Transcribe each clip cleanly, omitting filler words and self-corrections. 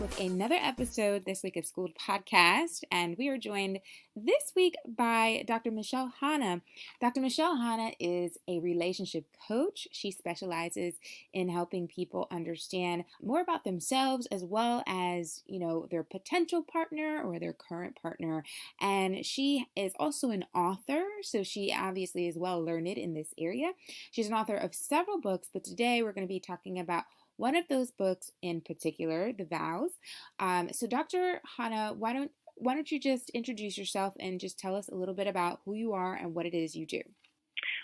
with another episode this week of Skooled podcast, and we are joined this week by Dr. Michelle Hanna. Dr. Michelle Hanna is a relationship coach. She specializes in helping people understand more about themselves as well as, their potential partner or their current partner. And she is also an author, so she obviously is well learned in this area. She's an author of several books, but today we're going to be talking about one of those books in particular, The Vows. So Dr. Hanna, why don't you just introduce yourself and just tell us a little bit about who you are and what it is you do?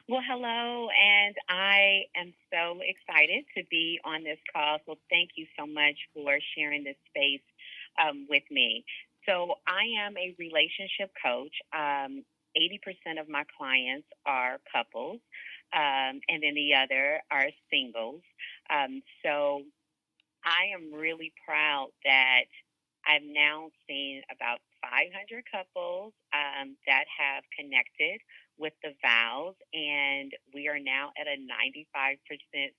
Well, hello, and I am so excited to be on this call. So thank you so much for sharing this space with me. So I am a relationship coach. 80% of my clients are couples, and then the other are singles. So I am really proud that I've now seen about 500 couples that have connected with the vows, and we are now at a 95%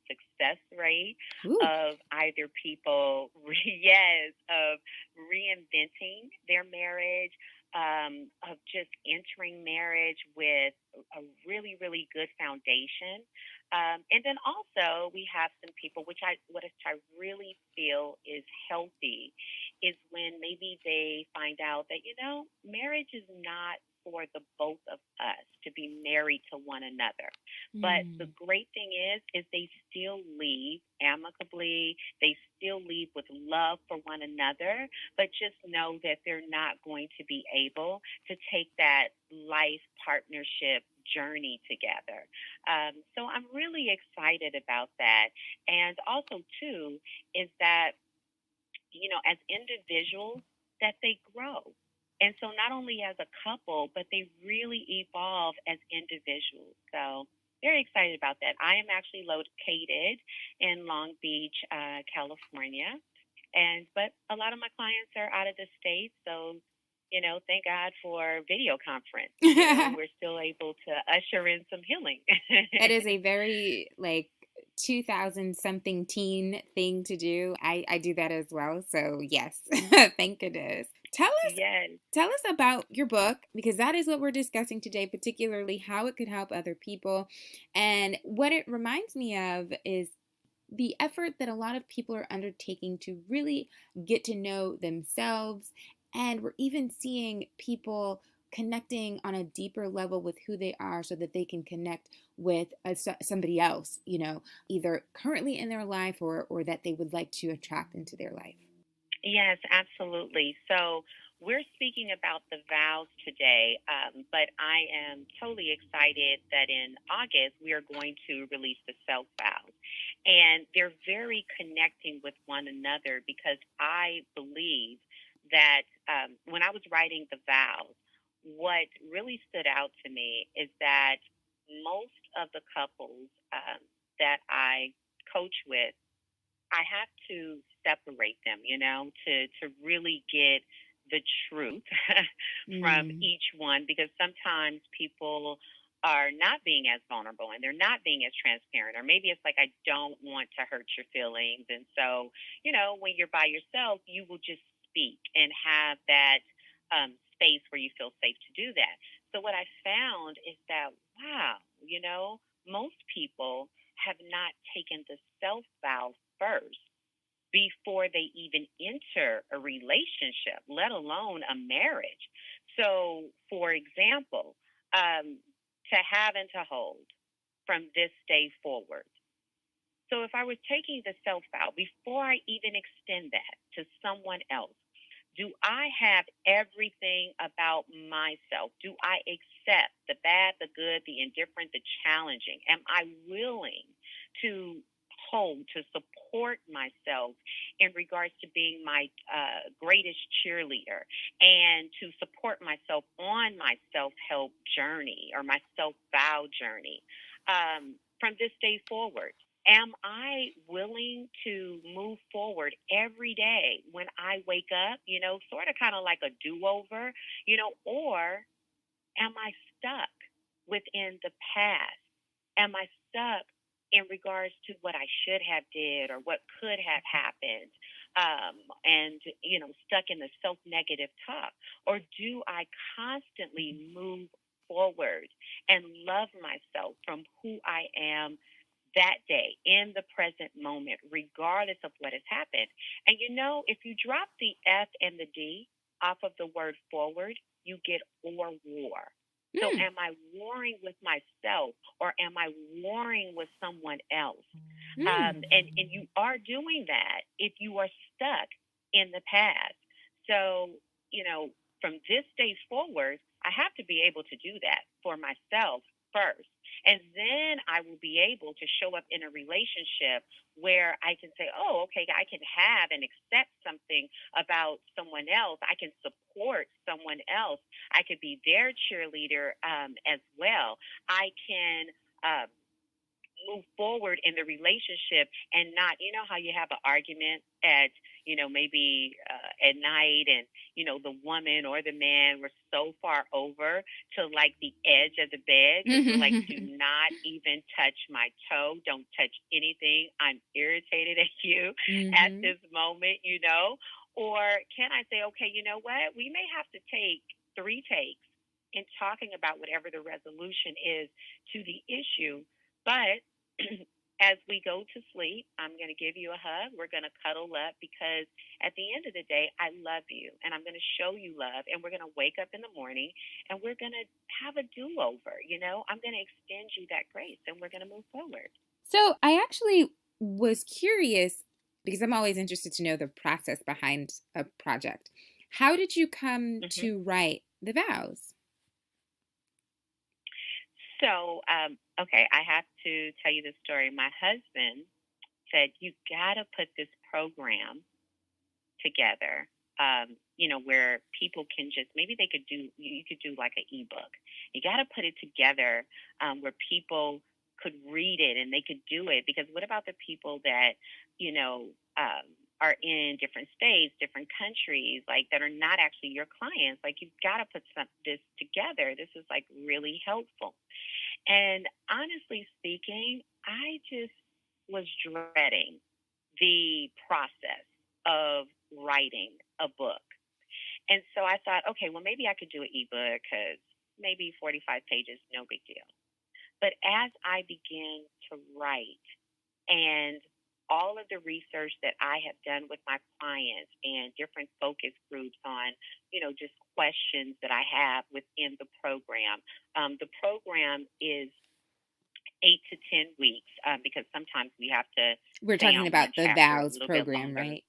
success rate Ooh. of either people, yes, of reinventing their marriage, of just entering marriage with a really, really good foundation. And then also we have some people, what I really feel is healthy, is when maybe they find out that marriage is not for the both of us to be married to one another. But the great thing is they still leave amicably. They still leave with love for one another, but just know that they're not going to be able to take that life partnership journey together. So I'm really excited about that. And also, too, is that, as individuals, that they grow. And so not only as a couple, but they really evolve as individuals. So very excited about that. I am actually located in Long Beach, California. But a lot of my clients are out of the state. So, thank God for video conference. We're still able to usher in some healing. That is a very 2000 something teen thing to do. I do that as well. So yes, thank goodness. Yes. Tell us about your book, because that is what we're discussing today, particularly how it could help other people. And what it reminds me of is the effort that a lot of people are undertaking to really get to know themselves. And we're even seeing people connecting on a deeper level with who they are so that they can connect with somebody else, either currently in their life or that they would like to attract into their life. Yes, absolutely. So we're speaking about the vows today, but I am totally excited that in August we are going to release the self-vows. And they're very connecting with one another because I believe that when I was writing the vows, what really stood out to me is that most of the couples that I coach with, I have to separate them, to really get the truth from each one, because sometimes people are not being as vulnerable and they're not being as transparent, or maybe it's like, I don't want to hurt your feelings. And so, when you're by yourself, you will just speak and have that space where you feel safe to do that. So what I found is that, wow, most people have not taken the self vow first before they even enter a relationship, let alone a marriage. So, for example, to have and to hold from this day forward. So, if I was taking the self vow before I even extend that to someone else, do I have everything about myself? Do I accept the bad, the good, the indifferent, the challenging? Am I willing to hold, to support myself in regards to being my greatest cheerleader, and to support myself on my self-help journey or my self-vow journey from this day forwud? Am I willing to move forward every day when I wake up, sort of kind of like a do-over, or am I stuck within the past? Am I stuck in regards to what I should have did or what could have happened? and, stuck in the self negative talk? Or do I constantly move forward and love myself from who I am that day in the present moment, regardless of what has happened? And if you drop the F and the D off of the word forward, you get or war. So Mm. am I warring with myself or am I warring with someone else? Mm. And you are doing that if you are stuck in the past. So, from this day forward, I have to be able to do that for myself first. And then I will be able to show up in a relationship where I can say, oh, okay, I can have and accept something about someone else. I can support someone else. I could be their cheerleader as well. I can move forward in the relationship and not, how you have an argument at, maybe at night, and, the woman or the man were so far over to like the edge of the bed because we're like, do not even touch my toe. Don't touch anything. I'm irritated at you at Mm-hmm. this moment, Or can I say, okay, you know what? We may have to take 3 takes in talking about whatever the resolution is to the issue, but as we go to sleep, I'm going to give you a hug. We're going to cuddle up because at the end of the day, I love you and I'm going to show you love. And we're going to wake up in the morning and we're going to have a do over. I'm going to extend you that grace and we're going to move forward. So I actually was curious because I'm always interested to know the process behind a project. How did you come Mm-hmm. to write the vows? So, okay, I have to tell you the story. My husband said, you got to put this program together, where people can just, maybe they could do, you could do like an ebook. You got to put it together where people could read it and they could do it. Because what about the people that, are in different states, different countries, like that are not actually your clients? Like, you've got to put this together. This is like really helpful. And honestly speaking, I just was dreading the process of writing a book. And so I thought, okay, well, maybe I could do an ebook because maybe 45 pages, no big deal. But as I began to write and all of the research that I have done with my clients and different focus groups on, just questions that I have within the program. The program is 8 to 10 weeks because sometimes we have to We're stay talking on about one the chapter a vows little bit program, longer. right?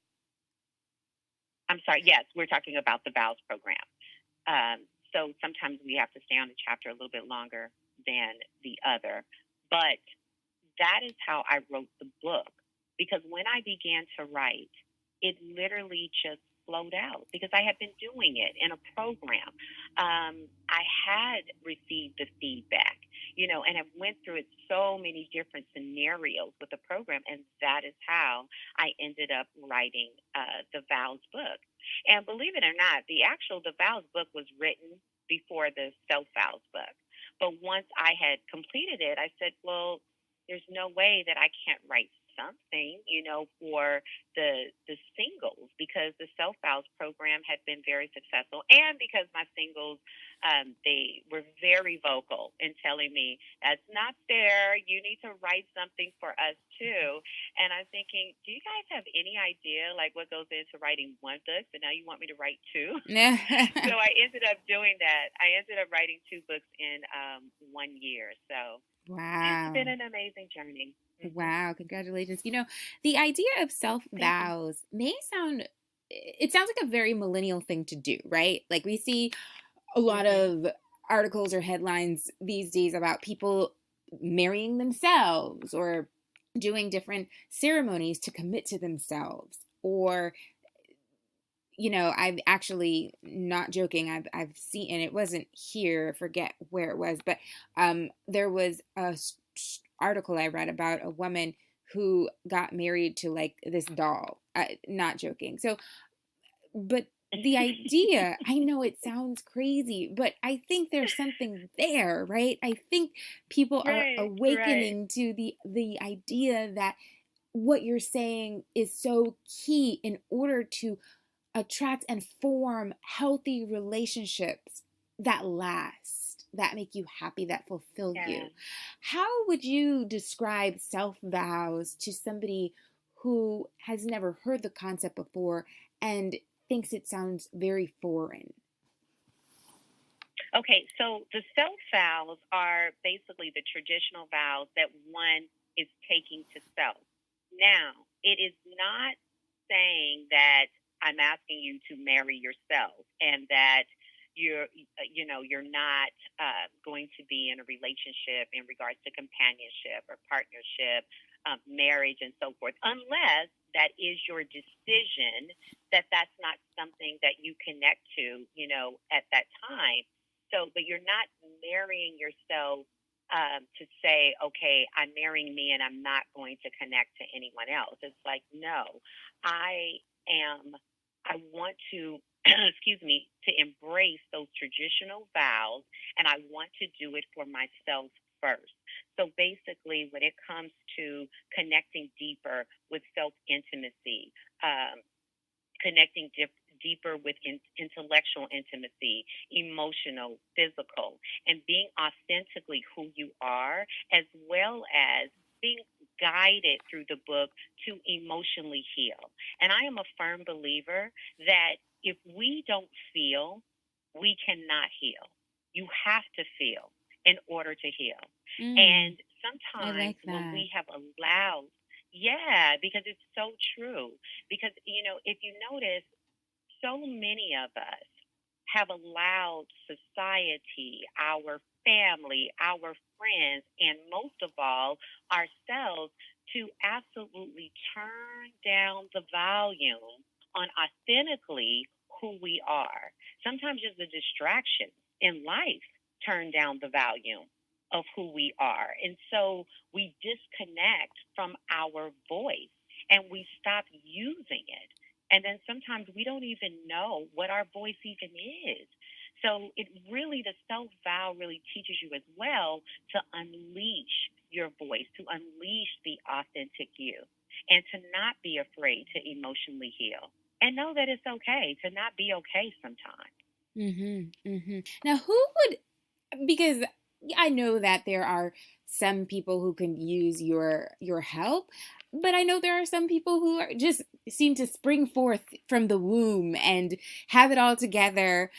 I'm sorry. Yes, we're talking about the vows program. So sometimes we have to stay on the chapter a little bit longer than the other. But that is how I wrote the book. Because when I began to write, it literally just flowed out because I had been doing it in a program. I had received the feedback, and have went through it so many different scenarios with the program, and that is how I ended up writing the vows book. And believe it or not, the vows book was written before the self-vows book. But once I had completed it, I said, well, there's no way that I can't write something, for the singles, because the self vows program had been very successful, and because my singles, they were very vocal in telling me that's not fair. You need to write something for us too. And I'm thinking, do you guys have any idea like what goes into writing one book? But now you want me to write two? So I ended up doing that. I ended up writing 2 books in 1 year. So it's Wow. been an amazing journey. Mm-hmm. Wow, congratulations. The idea of self Thank you. vows it sounds like a very millennial thing to do, right? Like we see a lot Mm-hmm. of articles or headlines these days about people marrying themselves or doing different ceremonies to commit to themselves. Or, I've actually, not joking, I've seen, and it wasn't here, I forget where it was, but there was a article I read about a woman who got married to like this doll. Not joking. So, but the idea, I know it sounds crazy, but I think there's something there, right? I think people are Right, right. awakening to the idea that what you're saying is so key in order to attract and form healthy relationships that last, that make you happy, that fulfill you. Yeah. How would you describe self vows to somebody who has never heard the concept before and thinks it sounds very foreign? Okay, so the self vows are basically the traditional vows that one is taking to self. Now, it is not saying that I'm asking you to marry yourself and that you're not going to be in a relationship in regards to companionship or partnership, marriage, and so forth, unless that is your decision that that's not something that you connect to, at that time. So, but you're not marrying yourself to say, okay, I'm marrying me and I'm not going to connect to anyone else. It's like, no, I am, I want to, excuse me, to embrace those traditional vows and I want to do it for myself first. So basically, when it comes to connecting deeper with self intimacy, connecting deeper with intellectual intimacy, emotional, physical, and being authentically who you are, as well as being guided through the book to emotionally heal. And I am a firm believer that if we don't feel, we cannot heal. You have to feel in order to heal. Mm, And I sometimes like when that. we have allowed, yeah, because it's so true. Because, if you notice, so many of us have allowed society, our family, our friends, and most of all, ourselves to absolutely turn down the volume on authentically who we are. Sometimes just the distractions in life turn down the volume of who we are. And so we disconnect from our voice and we stop using it. And then sometimes we don't even know what our voice even is. So it really, the self vow really teaches you as well to unleash your voice, to unleash the authentic you, and to not be afraid to emotionally heal. And know that it's okay to not be okay sometimes. Now, who would, because I know that there are some people who can use your help, but I know there are some people who are just seem to spring forth from the womb and have it all together.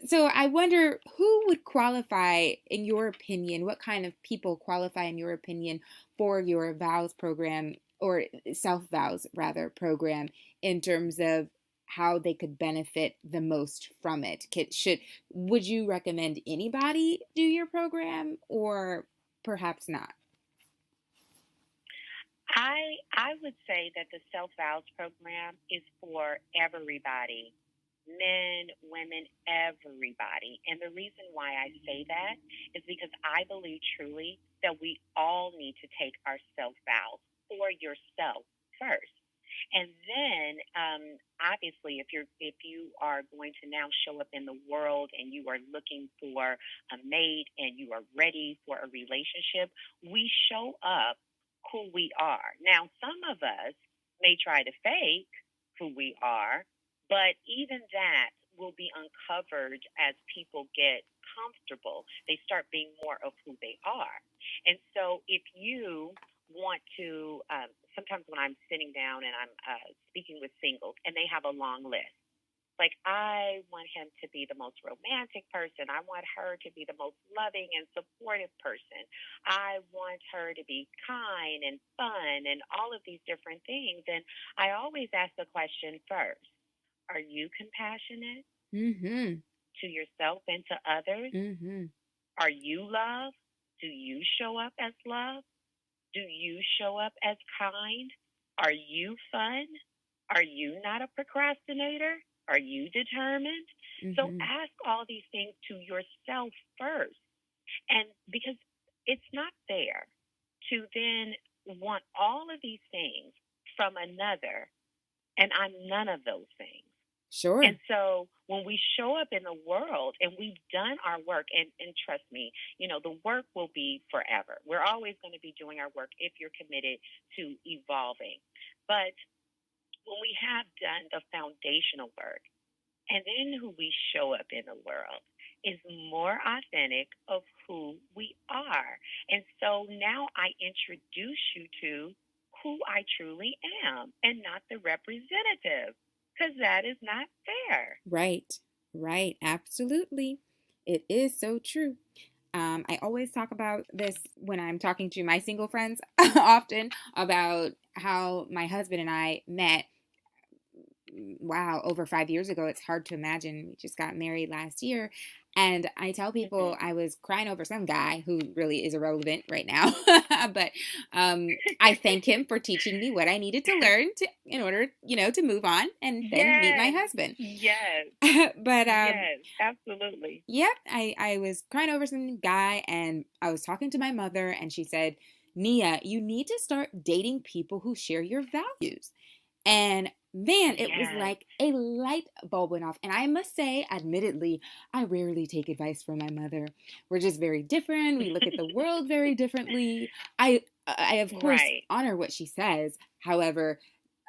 So I wonder who would qualify in your opinion, what kind of people qualify in your opinion for your vows program or self vows rather program in terms of how they could benefit the most from it. Would you recommend anybody do your program or perhaps not? I would say that the self vows program is for everybody, men, women, everybody. And the reason why I say that is because I believe truly that we all need to take our self vows for yourself first. And then, obviously, if you are going to now show up in the world and you are looking for a mate and you are ready for a relationship, we show up who we are. Now, some of us may try to fake who we are, but even that will be uncovered as people get comfortable. They start being more of who they are. And so, if you want to, sometimes when I'm sitting down and I'm speaking with singles and they have a long list, like, I want him to be the most romantic person. I want her to be the most loving and supportive person. I want her to be kind and fun and all of these different things. And I always ask the question first, are you compassionate Mm-hmm. to yourself and to others? Mm-hmm. Are you love? Do you show up as love? Do you show up as kind? Are you fun? Are you not a procrastinator? Are you determined? So Mm-hmm. ask all these things to yourself first. And because it's not fair to then want all of these things from another, and I'm none of those things. Sure. And so when we show up in the world and we've done our work, and trust me, the work will be forever. We're always going to be doing our work if you're committed to evolving. But when we have done the foundational work, and then who we show up in the world is more authentic of who we are. And so now I introduce you to who I truly am and not the representative, because that is not fair. Right. Right. Absolutely. It is so true. I always talk about this when I'm talking to my single friends often about how my husband and I met. Wow, over 5 years ago. It's hard to imagine. We just got married last year. And I tell people Hmm. I was crying over some guy who really is irrelevant right now. But I thank him for teaching me what I needed to learn in order, to move on and then meet my Yes, husband. yes, But yes, absolutely. yep, I was crying over some guy and I was talking to my mother and she said, Nia, you need to start dating people who share your values. And man, it was Yes. like a light bulb went off. And I must say, admittedly, I rarely take advice from my mother. We're just very different. We look at the world very differently. I of course Right. honor what she says. However,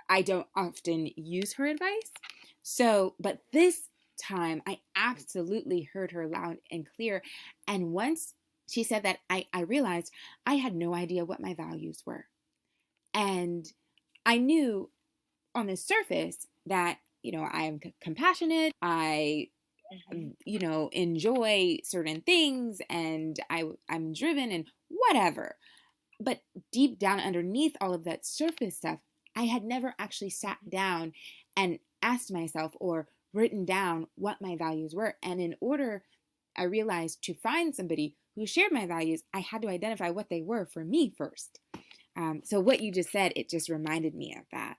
I don't often use her advice. So, but this time I absolutely heard her loud and clear. And once she said that, I realized I had no idea what my values were. And I knew on the surface that, I'm compassionate. I, Hmm. enjoy certain things and I'm driven and whatever. But deep down underneath all of that surface stuff, I had never actually sat down and asked myself or written down what my values were. And in order, I realized to find somebody who shared my values, I had to identify what they were for me first. So what you just said, it just reminded me of that.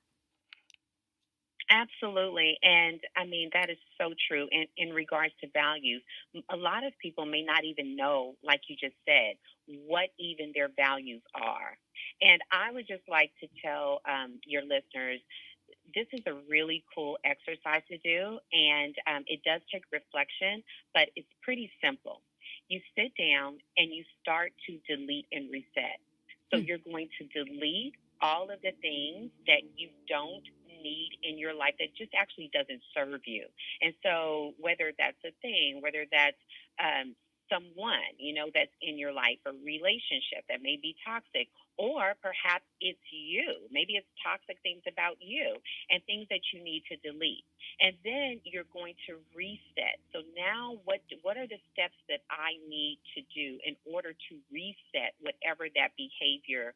Absolutely. And I mean, that is so true in regards to values. A lot of people may not even know, like you just said, what even their values are. And I would just like to tell your listeners this is a really cool exercise to do. And it does take reflection, but it's pretty simple. You sit down and you start to delete and reset. So Hmm. you're going to delete all of the things that you don't need in your life that just actually doesn't serve you. And so whether that's a thing, whether that's someone, that's in your life, a relationship that may be toxic, or perhaps it's you. Maybe it's toxic things about you and things that you need to delete. And then you're going to reset. So now what are the steps that I need to do in order to reset whatever that behavior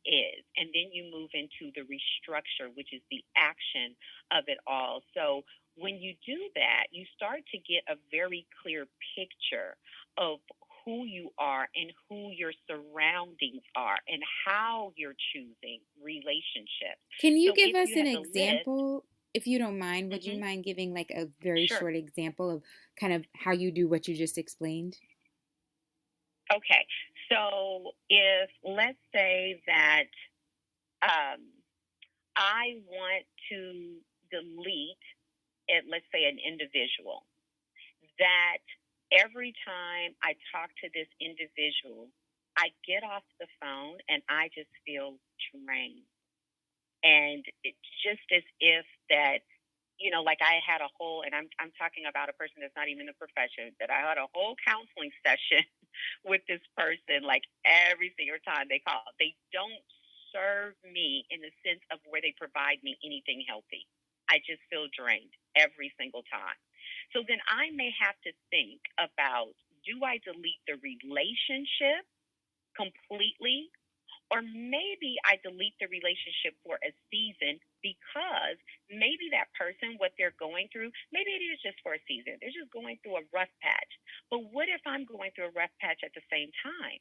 is? And then you move into the restructure, which is the action of it all. So when you do that, you start to get a very clear picture of who you are and who your surroundings are and how you're choosing relationships. Can you So give if us you an have the list, example, if you don't mind? Would you hmm mind giving like a very sure. short example of kind of how you do what you just explained? Okay. So if let's say that um, I want to delete it, let's say an individual, that every time I talk to this individual, I get off the phone and I just feel drained. And it's just as if that, like I had a whole, and I'm talking about a person that's not even in the profession, that I had a whole counseling session with this person, like every single time they call. They don't serve me in the sense of where they provide me anything healthy. I just feel drained every single time. So then I may have to think about, do I delete the relationship completely, or maybe I delete the relationship for a season because maybe that person, what they're going through, maybe it is just for a season. They're just going through a rough patch. But what if I'm going through a rough patch at the same time?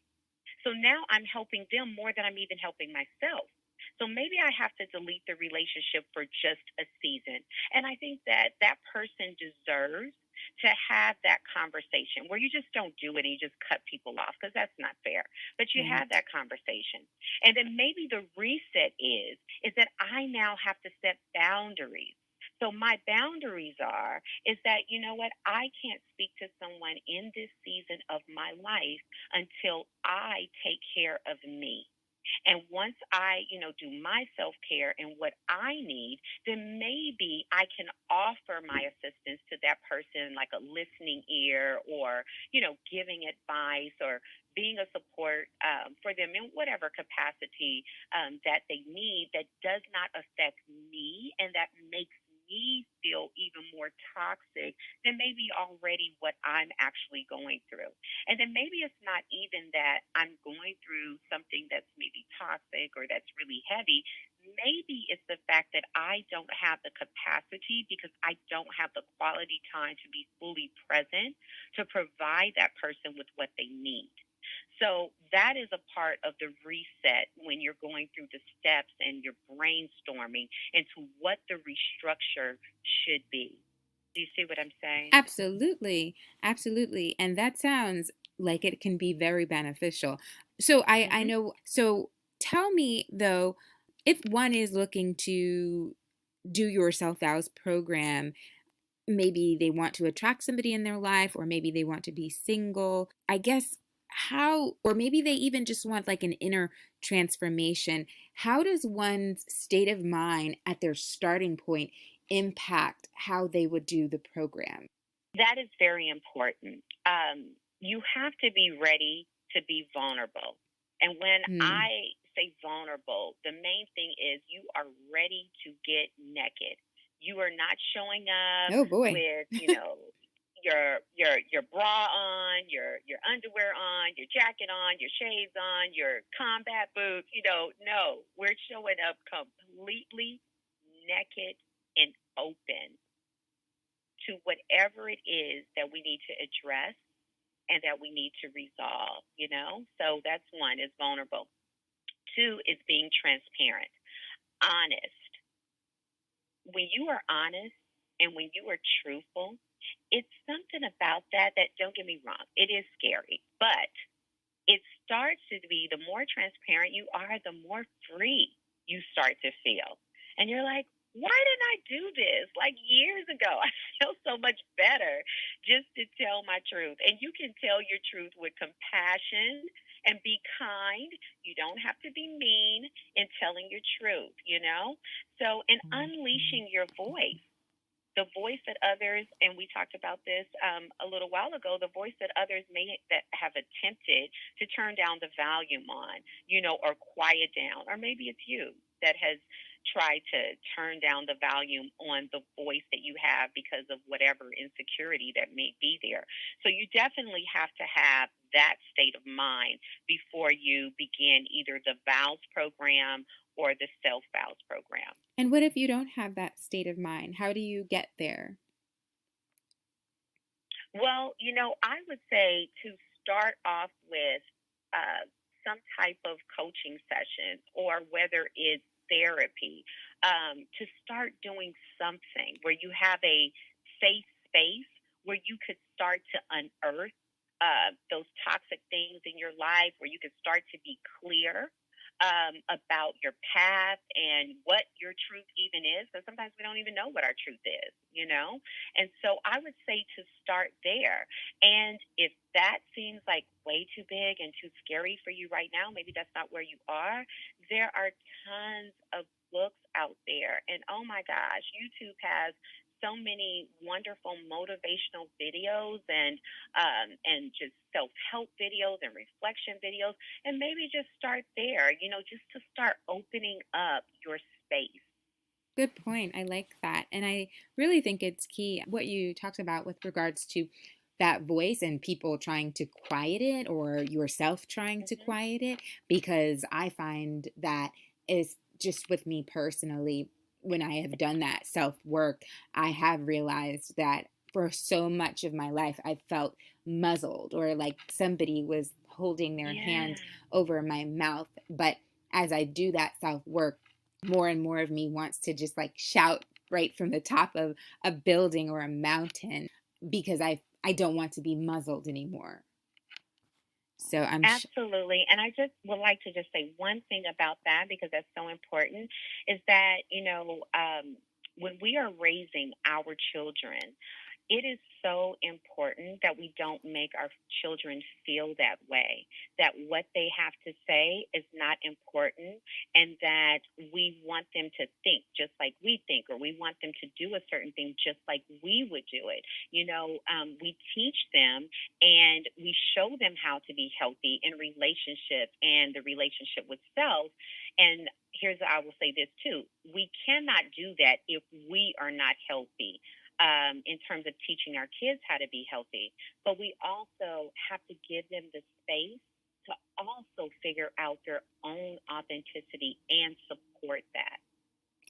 So now I'm helping them more than I'm even helping myself. So maybe I have to delete the relationship for just a season. And I think that that person deserves to have that conversation where you just don't do it and you just cut people off, because that's not fair. But you have Right. that conversation. And then maybe the reset is that I now have to set boundaries. So my boundaries is that, you know what, I can't speak to someone in this season of my life until I take care of me. And once I, do my self care and what I need, then maybe I can offer my assistance to that person, like a listening ear or, giving advice or being a support for them in whatever capacity that they need that does not affect me and that makes me feel even more toxic than maybe already what I'm actually going through. And then maybe it's not even that I'm going through something that's maybe toxic or that's really heavy. Maybe it's the fact that I don't have the capacity because I don't have the quality time to be fully present to provide that person with what they need. So that is a part of the reset when you're going through the steps and you're brainstorming into what the restructure should be. Do you see what I'm saying? Absolutely. Absolutely. And that sounds like it can be very beneficial. So I Hmm. know, so tell me though, if one is looking to do your self vows program, maybe they want to attract somebody in their life, or maybe they want to be single. I guess how, or maybe they even just want like an inner transformation. How does one's state of mind at their starting point impact how they would do the program? That is very important. You have to be ready to be vulnerable. And when Hmm. I say vulnerable, the main thing is you are ready to get naked. You are not showing up Oh boy. with, your bra on, your underwear on, your jacket on, your shades on, your combat boots. No, we're showing up completely naked and open to whatever it is that we need to address and that we need to resolve. So that's one, is vulnerable. Two is being transparent, honest. When you are honest and when you are truthful, it's something about that don't get me wrong, it is scary, but it starts to be, the more transparent you are, the more free you start to feel. And you're like, why didn't I do this like years ago? I feel so much better just to tell my truth. And you can tell your truth with compassion and be kind. You don't have to be mean in telling your truth. So, and unleashing your voice, the voice that others, and we talked about this a little while ago, the voice that others may that have attempted to turn down the volume on, or quiet down, or maybe it's you that has tried to turn down the volume on the voice that you have because of whatever insecurity that may be there. So you definitely have to have that state of mind before you begin either the vows program or the self vows program. And what if you don't have that state of mind? How do you get there? Well, I would say to start off with uh, some type of coaching session or whether it's therapy, to start doing something where you have a safe space where you could start to unearth those toxic things in your life, where you could start to be clear about your path and what your truth even is. Because sometimes we don't even know what our truth is. And so I would say to start there. And if that seems like way too big and too scary for you right now, maybe that's not where you are. There are tons of books out there. And oh my gosh, YouTube has so many wonderful motivational videos and just self help videos and reflection videos, and maybe just start there, just to start opening up your space. Good point. I like that. And I really think it's key what you talked about with regards to that voice and people trying to quiet it, or yourself trying to Hmm. quiet it, because I find that is just with me personally, when I have done that self work, I have realized that for so much of my life, I felt muzzled, or like somebody was holding their Yeah. hand over my mouth. But as I do that self work, more and more of me wants to just like shout right from the top of a building or a mountain, because I don't want to be muzzled anymore. So Absolutely. And I just would like to just say one thing about that because that's so important is that, when we are raising our children, it is so important that we don't make our children feel that way, that what they have to say is not important, and that we want them to think just like we think, or we want them to do a certain thing just like we would do it. We teach them and we show them how to be healthy in relationship and the relationship with self. And I will say this too: we cannot do that if we are not healthy, in terms of teaching our kids how to be healthy. But we also have to give them the space to also figure out their own authenticity and support that.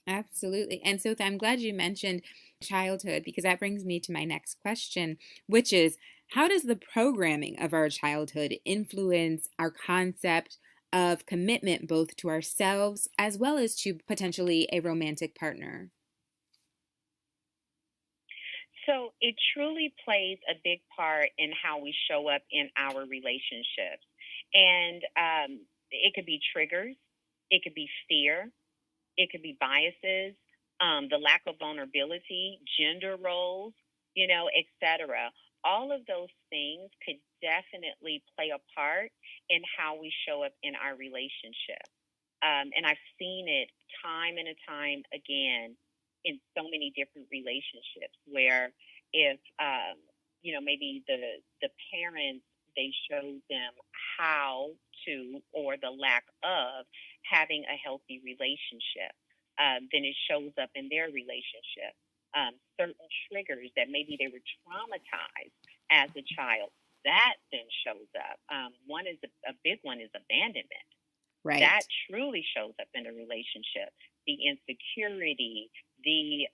Absolutely. And so I'm glad you mentioned childhood because that brings me to my next question, which is how does the programming of our childhood influence our concept of commitment both to ourselves as well as to potentially a romantic partner? So it truly plays a big part in how we show up in our relationships. And it could be triggers, it could be fear, it could be biases, the lack of vulnerability, gender roles, etc. All of those things could definitely play a part in how we show up in our relationship. And I've seen it time and a time again in so many different relationships where if maybe the parents, they show them how to, or the lack of having a healthy relationship, then it shows up in their relationship. Certain triggers that maybe they were traumatized as a child, that then shows up. One is a big one is abandonment. Right. That truly shows up in a relationship. The insecurity, the,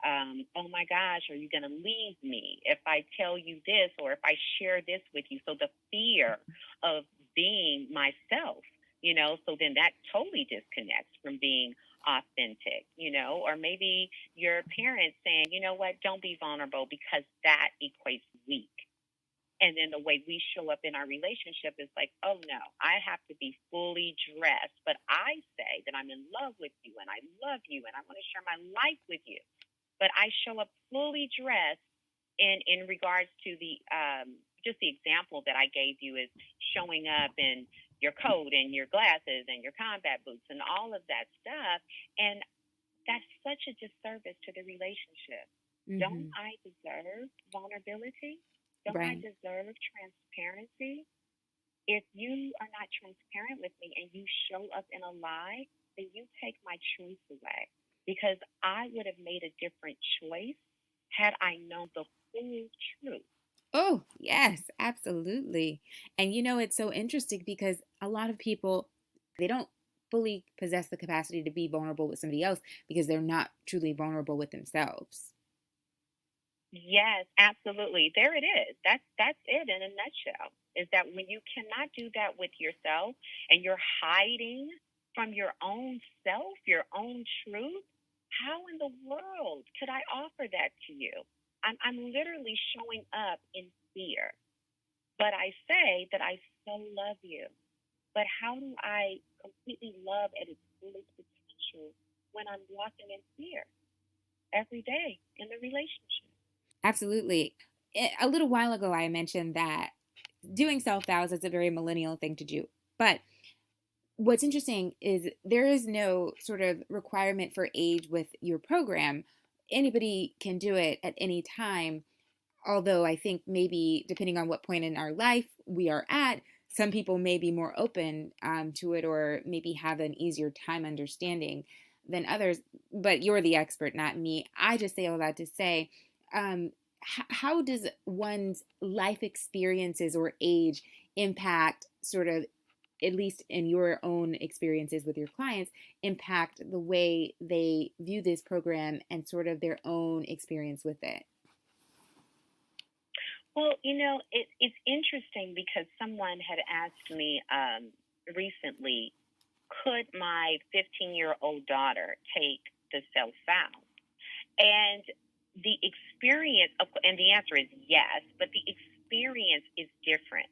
oh my gosh, are you going to leave me if I tell you this or if I share this with you? So the fear of being myself, so then that totally disconnects from being authentic, or maybe your parents saying, you know what, don't be vulnerable because that equates weak. And then the way we show up in our relationship is like, oh no, I have to be fully dressed. But I say that I'm in love with you and I love you and I want to share my life with you. But I show up fully dressed in regards to the just the example that I gave you is showing up in your coat and your glasses and your combat boots and all of that stuff. And that's such a disservice to the relationship. Mm-hmm. Don't I deserve vulnerability? Don't I deserve transparency? If you are not transparent with me and you show up in a lie, then you take my truth away. Because I would have made a different choice had I known the full truth. Oh, yes, absolutely. And it's so interesting because a lot of people, they don't fully possess the capacity to be vulnerable with somebody else because they're not truly vulnerable with themselves. Yes, absolutely. There it is. That's it in a nutshell. Is that when you cannot do that with yourself and you're hiding from your own self, your own truth, how in the world could I offer that to you? I'm literally showing up in fear. But I say that I so love you. But how do I completely love at its fullest potential when I'm walking in fear every day in the relationship? Absolutely. A little while ago, I mentioned that doing self-vows is a very millennial thing to do. But what's interesting is there is no sort of requirement for age with your program. Anybody can do it at any time. Although I think maybe depending on what point in our life we are at, some people may be more open to it or maybe have an easier time understanding than others. But you're the expert, not me. I just say all that to say, how does one's life experiences or age impact sort of, at least in your own experiences with your clients, impact the way they view this program and sort of their own experience with it? Well, it's interesting because someone had asked me recently, could my 15-year-old daughter take the self-vows? And the experience, and the answer is yes, but the experience is different.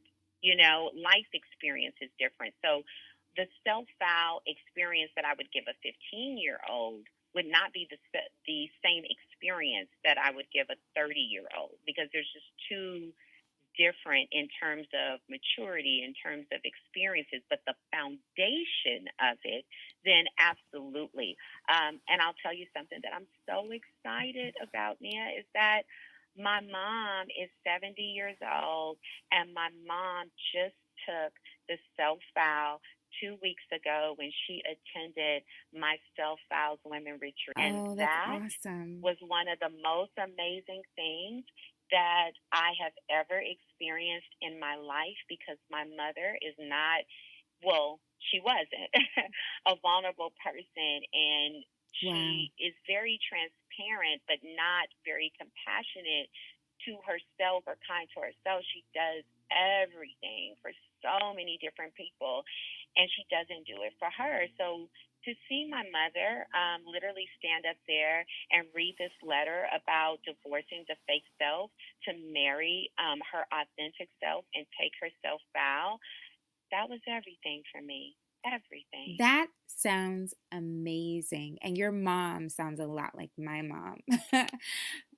Life experience is different. So the self-vow experience that I would give a 15-year-old would not be the same experience experience that I would give a 30-year-old, because there's just too different in terms of maturity, in terms of experiences, but the foundation of it, then absolutely. And I'll tell you something that I'm so excited about, Nia, is that my mom is 70 years old, and my mom just took the self vow 2 weeks ago when she attended my self vows women retreat. And Oh, that's that awesome. was one of the most amazing things that I have ever experienced in my life, because my mother is not, well, she wasn't a vulnerable person, and Wow. she is very transparent, but not very compassionate to herself or kind to herself. She does everything for so many different people, and she doesn't do it for her. So to see my mother literally stand up there and read this letter about divorcing the fake self to marry her authentic self and take her self vow, that was everything for me. Everything. That sounds amazing. And your mom sounds a lot like my mom.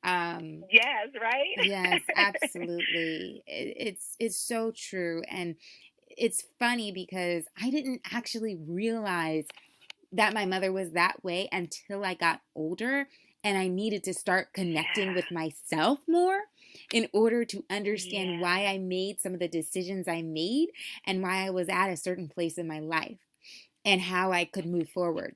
um, Yes, right? yes, absolutely. It's so true. And it's funny because I didn't actually realize that my mother was that way until I got older and I needed to start connecting with myself more in order to understand Yeah. why I made some of the decisions I made and why I was at a certain place in my life and how I could move forward.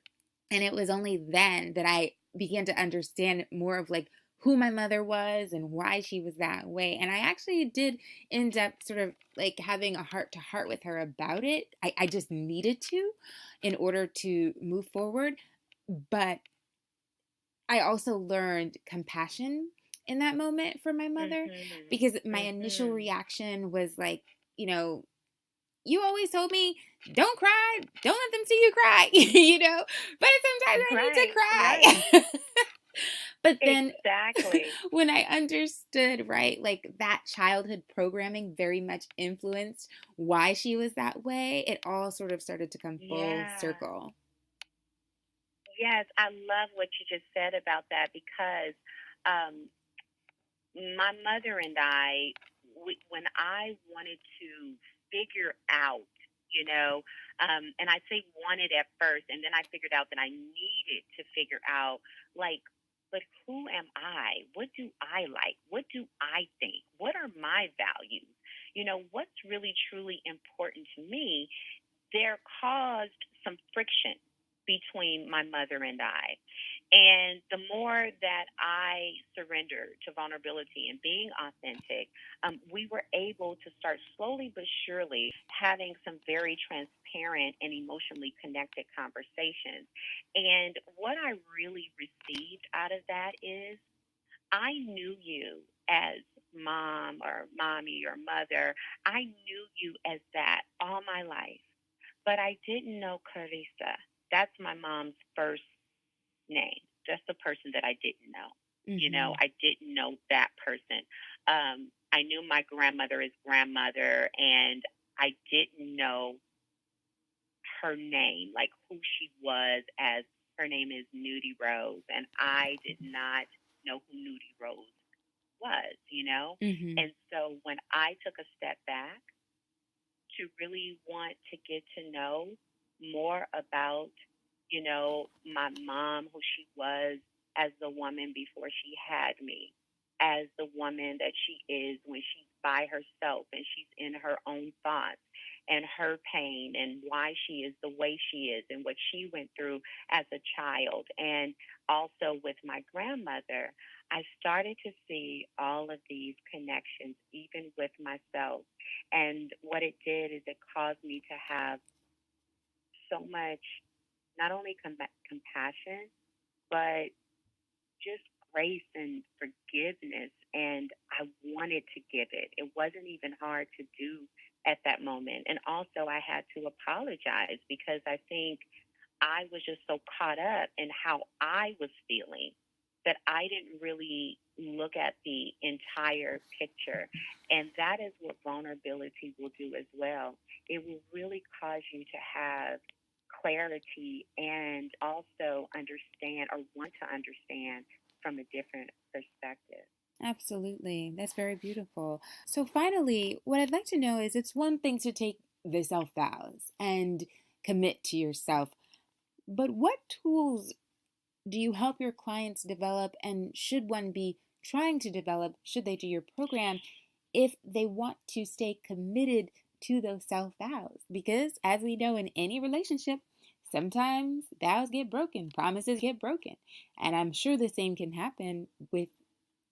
And it was only then that I began to understand more of like who my mother was and why she was that way. And I actually did end up sort of like having a heart to heart with her about it. I just needed to in order to move forward. But I also learned compassion in that moment for my mother Mhm. because my initial Mhm. reaction was like, you always told me, don't cry, don't let them see you cry, but sometimes I need to Right, right. cry. But then Exactly. when I understood, right, like that childhood programming very much influenced why she was that way, it all sort of started to come full Yeah. circle. Yes, I love what you just said about that, because um, my mother and I, when I wanted to figure out, and I say wanted at first, and then I figured out that I needed to figure out, like, but who am I? What do I like? What do I think? What are my values? What's really, truly important to me? There caused some friction between my mother and I. And the more that I surrendered to vulnerability and being authentic, we were able to start slowly but surely having some very transparent and emotionally connected conversations. And what I really received out of that is I knew you as mom or mommy or mother. I knew you as that all my life, but I didn't know Carissa. That's my mom's first name. That's the person that I didn't know. Hmm. I didn't know that person. I knew my grandmother as grandmother, and I didn't know her name, like who she was, as her name is Nudie Rose, and I did not know who Nudie Rose was. Hmm. And so when I took a step back to really want to get to know more about, my mom, who she was as the woman before she had me, as the woman that she is when she's by herself and she's in her own thoughts and her pain and why she is the way she is and what she went through as a child. And also with my grandmother, I started to see all of these connections, even with myself. And what it did is it caused me to have so much, not only compassion, but just grace and forgiveness. And I wanted to give it. It wasn't even hard to do at that moment. And also, I had to apologize because I think I was just so caught up in how I was feeling that I didn't really look at the entire picture. And that is what vulnerability will do as well. It will really cause you to have clarity and also understand or want to understand from a different perspective. Absolutely. That's very beautiful. So, finally, what I'd like to know is it's one thing to take the self vows and commit to yourself, but what tools do you help your clients develop, and should one be trying to develop, should they do your program, if they want to stay committed to those self vows? Because, as we know in any relationship, sometimes vows get broken, promises get broken. And I'm sure the same can happen with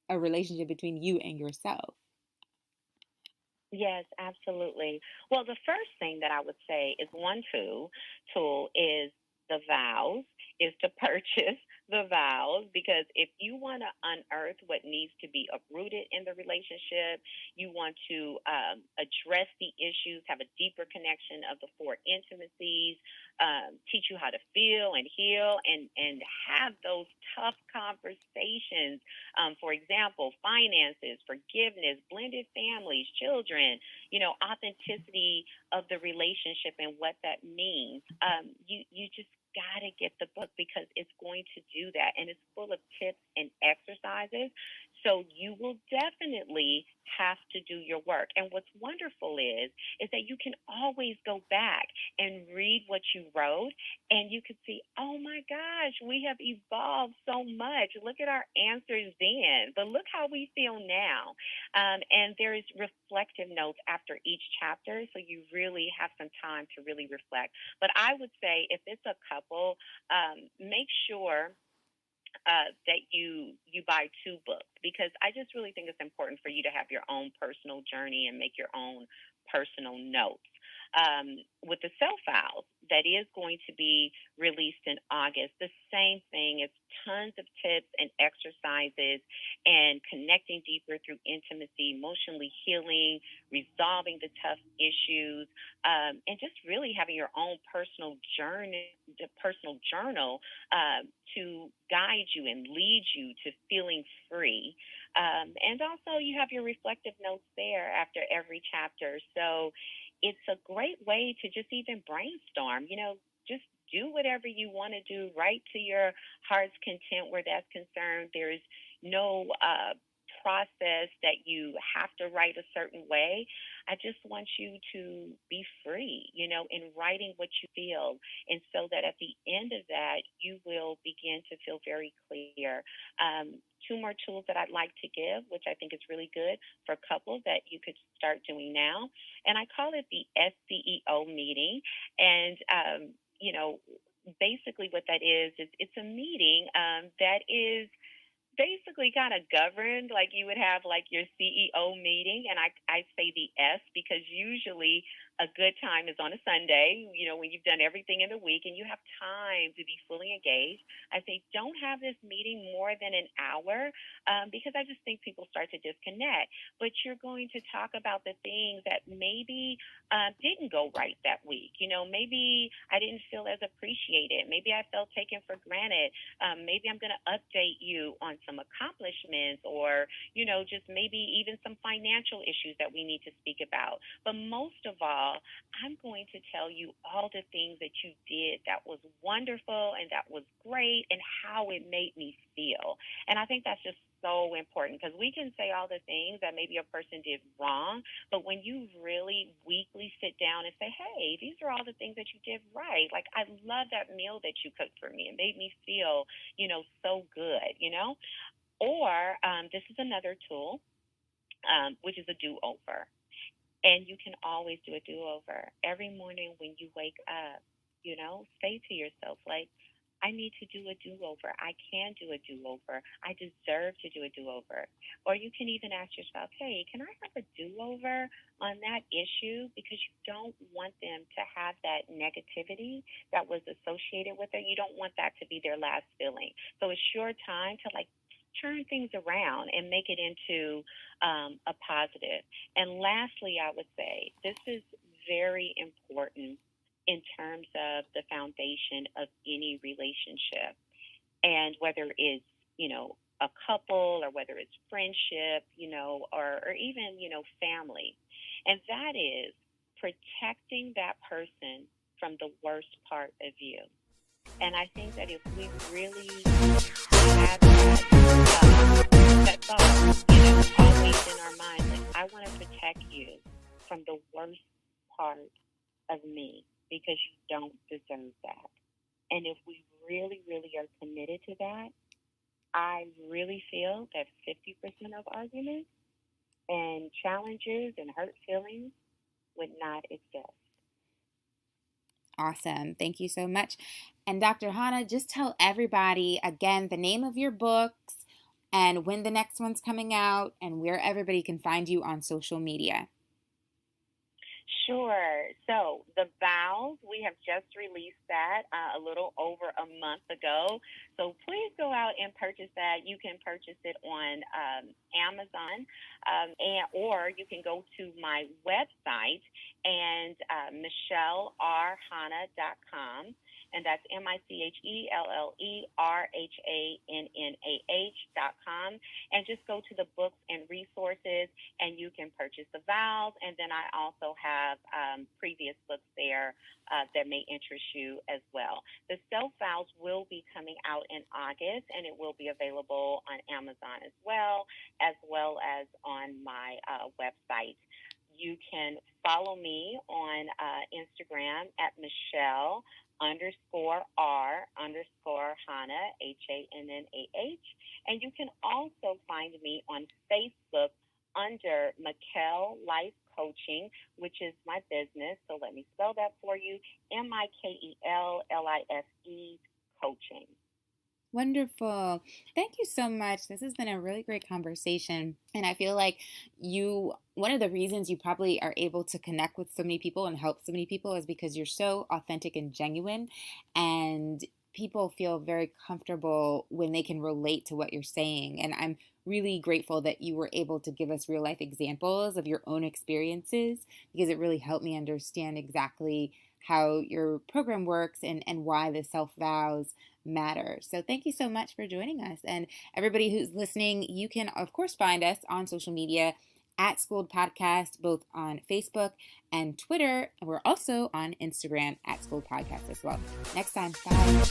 a relationship between you and yourself. Yes, absolutely. Well, the first thing that I would say is one tool is the vows, is to purchase the vows, because if you want to unearth what needs to be uprooted in the relationship, you want to address the issues, have a deeper connection of the four intimacies, teach you how to feel and heal, and have those tough conversations. For example, finances, forgiveness, blended families, children, authenticity of the relationship and what that means. You just got to get the book, because it's going to do that. And it's full of tips and exercises. So you will definitely have to do your work. And what's wonderful is that you can always go back and read what you wrote, and you could see, oh my gosh, we have evolved so much. Look at our answers then, but look how we feel now. And there's reflective notes after each chapter, so you really have some time to really reflect. But I would say if it's a couple, make sure that you buy two books, because I just really think it's important for you to have your own personal journey and make your own personal notes. With the self files that is going to be released in August, the same thing. It's tons of tips and exercises and connecting deeper through intimacy, emotionally healing, resolving the tough issues, and just really having your own personal journal to guide you and lead you to feeling free. And also, you have your reflective notes there after every chapter. So it's a great way to just even brainstorm, just do whatever you want to do, right to your heart's content where that's concerned. There's no process that you have to write a certain way. I just want you to be free, in writing what you feel. And so that at the end of that, you will begin to feel very clear. Two more tools that I'd like to give, which I think is really good for couples that you could start doing now. And I call it the SCEO meeting. And, basically what that is it's a meeting that is basically kind of governed like you would have like your CEO meeting. And I say the S because usually a good time is on a Sunday, when you've done everything in the week and you have time to be fully engaged. I say don't have this meeting more than an hour because I just think people start to disconnect. But you're going to talk about the things that maybe didn't go right that week. Maybe I didn't feel as appreciated. Maybe I felt taken for granted. Maybe I'm going to update you on some accomplishments or, just maybe even some financial issues that we need to speak about. But most of all, I'm going to tell you all the things that you did that was wonderful and that was great and how it made me feel. And I think that's just so important because we can say all the things that maybe a person did wrong, but when you really weekly sit down and say, hey, these are all the things that you did right. Like, I love that meal that you cooked for me. It made me feel, so good. Or this is another tool, which is a do-over. And you can always do a do-over. Every morning when you wake up, say to yourself, like, I need to do a do-over. I can do a do-over. I deserve to do a do-over. Or you can even ask yourself, hey, can I have a do-over on that issue? Because you don't want them to have that negativity that was associated with it. You don't want that to be their last feeling. So it's your time to turn things around and make it into a positive. And lastly, I would say this is very important in terms of the foundation of any relationship. And whether it's, a couple or whether it's friendship, or even, family. And that is protecting that person from the worst part of you. And I think that if we really have that thought, always in our mind, like, I want to protect you from the worst part of me because you don't deserve that. And if we really, really are committed to that, I really feel that 50% of arguments and challenges and hurt feelings would not exist. Awesome. Thank you so much. And Dr. Hanna, just tell everybody again the name of your books and when the next one's coming out and where everybody can find you on social media. Sure. So the vows, we have just released that a little over a month ago. So please go out and purchase that. You can purchase it on Amazon, or you can go to my website and michellerhanna.com. And that's MichellerHannah.com. And just go to the books and resources, and you can purchase the vows. And then I also have previous books there that may interest you as well. The self-vows will be coming out in August, and it will be available on Amazon as well as on my website. You can follow me on Instagram at Michelle_R_Hanna, HANNAH. And you can also find me on Facebook under Mikel Life Coaching, which is my business. So let me spell that for you, MIKELLIFE Coaching. Wonderful. Thank you so much. This has been a really great conversation. And I feel like one of the reasons you probably are able to connect with so many people and help so many people is because you're so authentic and genuine, and people feel very comfortable when they can relate to what you're saying. And I'm really grateful that you were able to give us real life examples of your own experiences, because it really helped me understand exactly how your program works and why the self-vows matter. So thank you so much for joining us. And everybody who's listening, you can, of course, find us on social media at Skooled Podcast, both on Facebook and Twitter. And we're also on Instagram at Skooled Podcast as well. Next time. Bye.